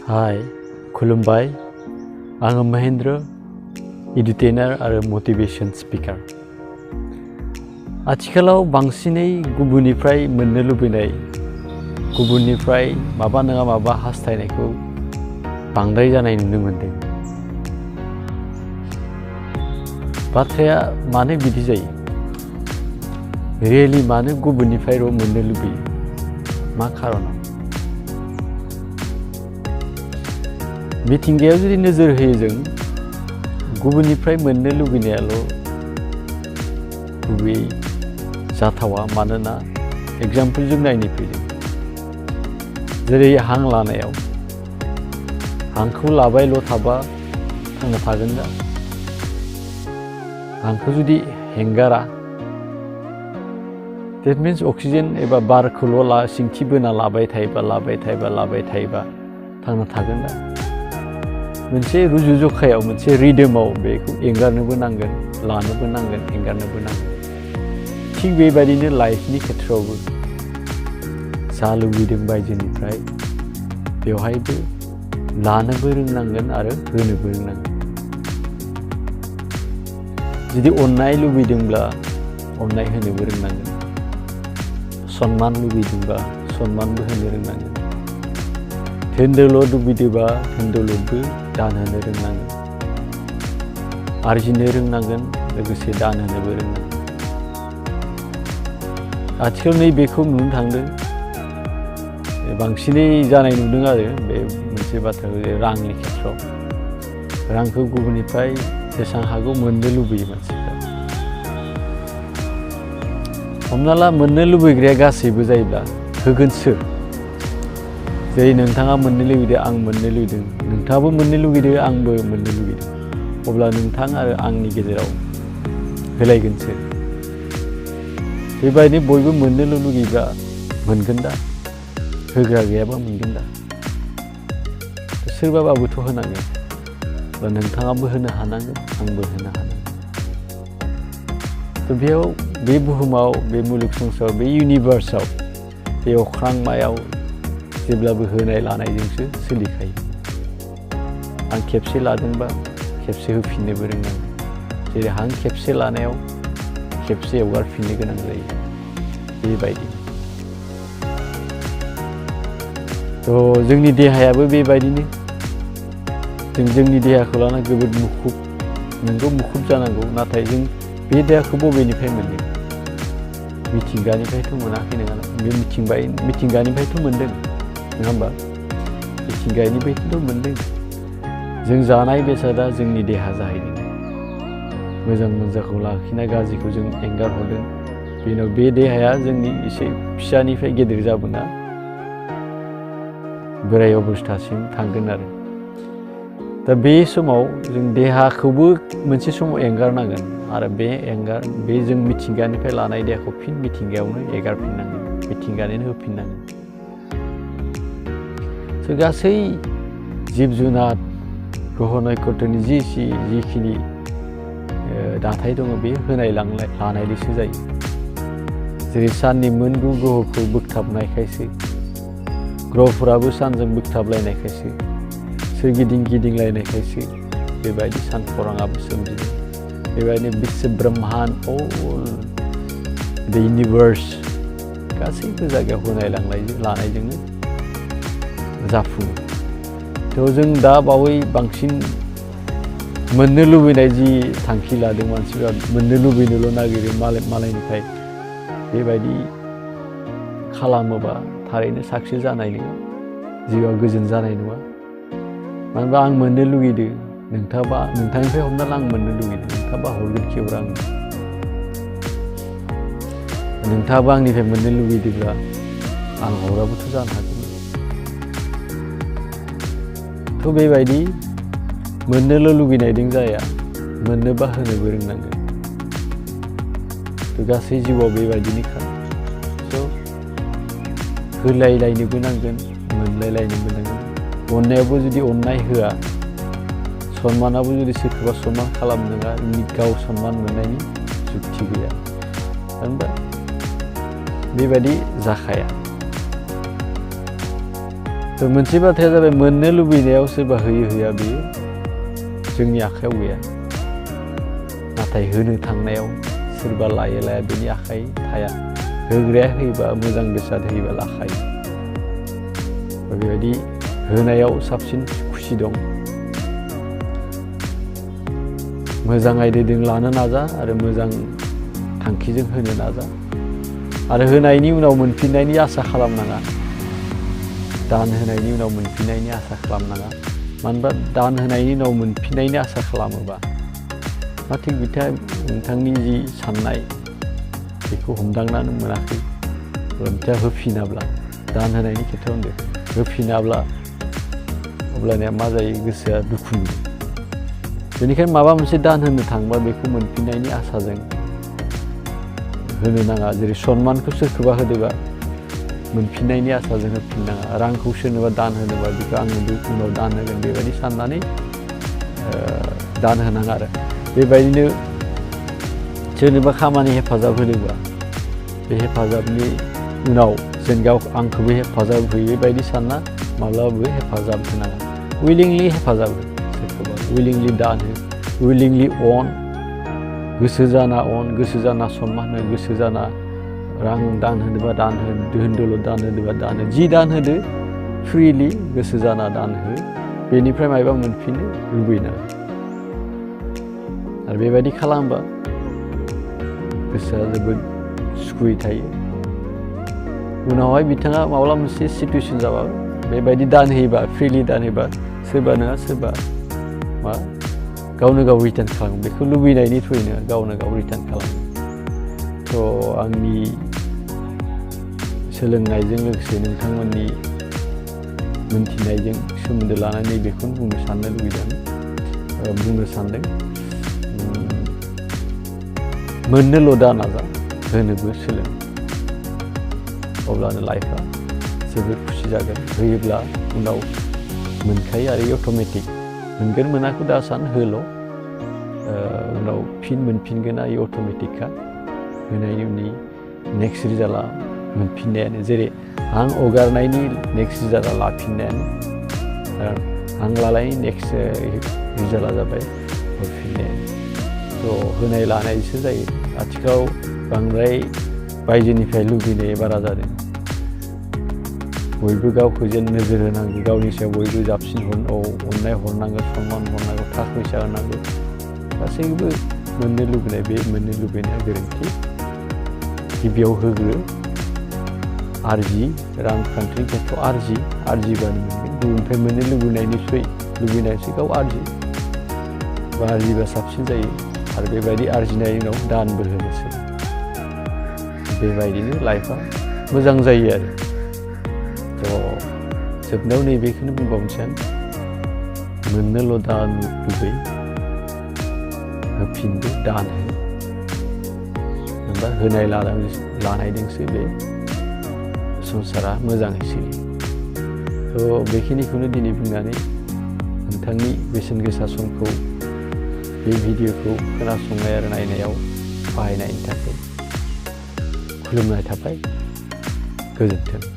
हाय खुलुमबाय आङो महेन्द्र एडुटेनर आरो मोटिवेशन स्पिकार आथिखालाव बांसिनै गुबुननिफ्राय मोननो लुबैनाय गुबुननिफ्राय माबा नङा माबा हास्थायनायखौ बांद्राय जानाय नुनो मोनदों बाथ्राया मानो बिदि जायो रियेलि मानो गुबुननिफ्रायल' मोननो लुबैयो मा खारनाव मिथिंगायाव जुदि नोजोर होयो जों गुबुननिफ्राय मोननो लुबैनायाल' गुबैयै जाथावा मानोना एग्जाम्पल जों नायनो फैदों जेरै हां लानायाव हांखौ लाबायल' थाबा थांना थागोन दा हांखौ जुदि हेंगारा that means अक्सिजेन एबा बारखौल' सिंथि बोना लाबाय थायोबा थांना थागोन दा मोनसे रुजुजखायाव मोनसे रिदमाव बेखौ एंगारनोबो नांगोन लानोबो नांगोन एंगारनोबो नांगोन थिग बेबायदिनो लाइफनि खेथ्रआवबो जा लुबैदों बायजोनिफ्राय बेवहायबो लानोबो रोंनांगोन आरो होनोबो रोंनांगोन जुदि अननाय लुबैदोंब्ला अननाय होनोबो रोंनांगोन सन्मान लुबैदोंबा सन्मानबो होनो रोंनांगोन धोन दौलत लुबैदोंबा धोन दौलतबो दान होनो रोंनांगोन आरजिनो रोंनांगोन लोगोसे दान होनोबो रोंनांगोन आथिखालाव नैबेखौ नुनो थांदों बांसिनै जानाय नुदों आरो बे मोनसे बाथ्राखौ रांनि खेथ्रआव रांखौ गुबुननिफ्राय जेसां हागौ मोननो लुबैयो मानसिफ्रा हमना ला मोननो लुबैग्राया गासैबो जायोब्ला होगोन सोर जेरै नोंथाङा मोननो लुबैदों आं मोननो लुबैदों नोंथाङाबो मोननो लुबैदों आंबो मोननो लुबैदों अब्ला नोंथां आरो आंनि गेजेराव होलायगोन सोर बेबायदिनो बयबो मोननोल' लुबैब्ला मोनगोन दा होग्रा गैयाबा मोनगोन दा सोरबाबाबोथ' होनांगोन अब्ला नोंथाङाबो होनो हानांगोन आंबो होनो हानांगोन थ' बेयाव बे बुहुमाव बे मुलुग संसाराव बे इउनिभार्सआव बे अख्रांमायाव जेब्लाबो होनाय लानायजोंसो सोलिखायो आं खेबसे लादोंबा खेबसे होफिननोबो रोंनांगोन जेरै हां खेबसे लानायाव खेबसे हगारफिननो गोनां जायो बेबायदि थ' जोंनि देहायाबो बेबायदिनो जों जोंनि देहाखौ लाना जोबोद मुखुब नोंगौ मुखुब जानांगौ नाथाय जों बे देहाखौ बबेनिफ्राय मोनदों मिथिंगानिफ्रायथ' मोनाखै नङा बे मिथिंगानिफ्रायथ' मोनदों नङा होमबा मिथिंगानिफ्रायथ' मोनदों जों जानाय बेसादा जोंनि देहा जाहैदों मोजां मोजांखौ लाखिना गाज्रिखौ जों एंगार हरदों बेनाव बे देहाया जोंनि एसे फिसानिफ्राय गेदेर जाबोना बोराय अबस्थासिम थांगोन आरो दा बे समाव जों देहाखौबो मोनसे समाव एंगारनांगोन आरो बे जों मिथिंगानिफ्राय लानाय देहाखौ फिन मिथिंगायावनो एगारफिननांगोन मिथिंगानिनो होफिननांगोन स' गासै जिब जुनार ग्रह नक्षत्रनि जिखिनि दाथाय दङ बे होनाय लानायनिसो जायो जेरै साननि मोनगु ग्रहखौ बोगथाबनायखायसो ग्रहफोराबो सानजों बोगथाबलायनायखायसो सोरगिदिं गिदिंलायनायखायसो बेबायदि सानखराङाबो सोमजिदों बेबायदिनो बिश्व ब्रह्माण्ड अल द इउनिभार्स गासैबो जायगायाव होनाय लानायजोंनो जाफुङो थ' जों दा बावै बांसिन मोननो लुबैनाय जि थांखि लादों मानसिफ्रा मोननो लुबैनोल' नागिरो मालायनिफ्राय बेबायदि खालामोबा थारैनो साक्सेस जानाय नङा जिउआ गोजोन जानाय नङा मानो होनबा आं मोननो लुगैदों नोंथांनिफ्राय हमना ला आं मोननो लुगैदों नोंथाङाबा हरगोन खेवरा आंनो नोंथाङाबो आंनिफ्राय मोननो लुगैदोंब्ला आं हराबोथ' जानो हागौ थ' बेबायदि मोननोल' लुगैनायजों जाया मोननोबा होनोबो रोंनांगोन थ' गासै जिउआव बेबायदिनोखा थ' होलायलायनोबो नांगोन मोनलायलायनोबो नांगोन अननायावबो जुदि अननाय होआ सन्मानाबो जुदि सोरखौबा सन्मान खालामनोङा गाव सन्मान मोननायनि जुक्ति गैया होनबा बेबायदि जाखाया थ' मोनसे बाथ्राया जाबाय मोननो लुबैनायाव सोरबा होयो होया बेयो जोंनि आखायाव गैया नाथाय होनो थांनायाव सोरबा लायो लाया बेनि आखाइ थाया होग्राया होयोबा मोजां बेसाद होयोबा लाखायो बेबायदि होनायाव साबसिन खुसि दं मोजां आयदाजों लानो नाजा आरो मोजां थांखिजों होनो नाजा आरो होनायनि उनाव मोनफिननायनि आसा खालामनाङा दान होनायनि उनाव मोनफिननायनि आसा खालामनाङा मानोना दान होनायनि उनाव मोनफिननायनि आसा खालामोबा मा थिग बिथा नोंथांनि जि साननाय बेखौ हमदांनानै मोनाखै बिथाङा होफिनाब्ला दान होनायनि खेथ्रआव होनदों होफिनाब्ला अब्लानिया मा जायो गोसोआ दुखु मोनो बेनिखायनो माबा मोनसे दान होनो थांबा बेखौ मोनफिननायनि आसाजों होनो नाङा जेरै सन्मानखौ सोरखौबा होदोबा मोनफिननायनि आसाजों होफिननाङा रांखौ सोरनोबा दान होनोबा बेखौ आंनो उनाव दान होगोन बेबायदि साननानै दान होनाङा आरो बेबायदिनो सोरनोबा खामानि हेफाजाब होदोंबा बे हेफाजाबनि उनाव जों आंखौबो हेफाजाब होयो बेबायदि सानना माब्लाबाबो हेफाजाब होनाङा उइलिंलि हेफाजाब हो सोरखौबा उइलिंलि दान हो उइलिंलि अन गोसो जाना अन गोसो जाना सन्मान हो गोसो जाना रां दान होनोबा दान हो दोहोन दौलत दान होनोबा दान हो जि दान होदो फ्रिलि गोसो जाना दान हो बेनिफ्राय मायबा मोनफिननो लुबैनाङा आरो बेबायदि खालामबा गोसोआ जोबोद सुखुयै थायो उनावहाय बिथाङा माब्ला मोनसे सिटुएसन जाबा बेबायदि दान होयोबा फ्रिलि दान होयोबा सोरबा नङा सोरबा मा गावनो गाव रिटार्न खालामो बेखौ लुबैनायनि थ्रुयैनो गावनो गाव रिटार्न खालामो थ' आंनि सोलोंनायजों लोगोसे नोंथांमोननि मोनथिनायजों सोमोन्दो लानानै बेखौनो बुंनो सानदों मोननोल' दा नाजा होनोबो सोलों अब्लानो लाइफआ जोबोद खुसि जागोन होयोब्ला उनाव मोनखायो आरो अट'मेटिक मोनगोन मोनाखौ दा सान होल' उनाव फिन मोनफिनगोना बे अट'मेटिकखा होनायनि उननि नेक्स्ट रिजाल्टआ मोनफिननायानो जेरै हां हगारनायनि नेक्स्ट रिजाल्टआ लाफिननायानो हां लानायनि नेक्स्ट रिजाल्टआ जाबाय हरफिननायानो थ' होनाय लानायसो जायो आथिखालाव बांद्राय बायजोनिफ्राय लुबैनाय बारा जादों बयबो गावखौ जेन नोजोर होनांगौ गावनि सायाव बयबो जाबसिन अननाय हरनांगौ सन्मान हरनांगौ थाखा फैसा होनांगौ गासैबो मोननो लुबैनाय बे मोननो लुबैनाया गोरोन्थि गिबियाव होग्रो आरजि रांखान्थिनि खेथ्रआव आरजिबानो मोनगोन गुबुननिफ्राय मोननो लुबैनायसो गाव आरजिबा साबसिन जायो आरो बेबायदि आरजिनायनि उनाव दानबो होनोसै बेबायदिनो लाइफआ मोजां जायो आरो थ' जोबनायाव नैबेखौनो बुंबावनोसै आं मोननोल' दान लुबै होफिनदो दान हो होनबा होनाय लानायजोंसो बे संसारा मोजाङै सोलियो थ' बेखिनिखौनो दिनै बुंनानै नोंथांनि बेसेन गोसा समखौ बे भिडिअखौ खोनासंनाय आरो नायनायाव बाहायनायनि थाखाय खुलुमनाय थाबाय गोजोन्थों।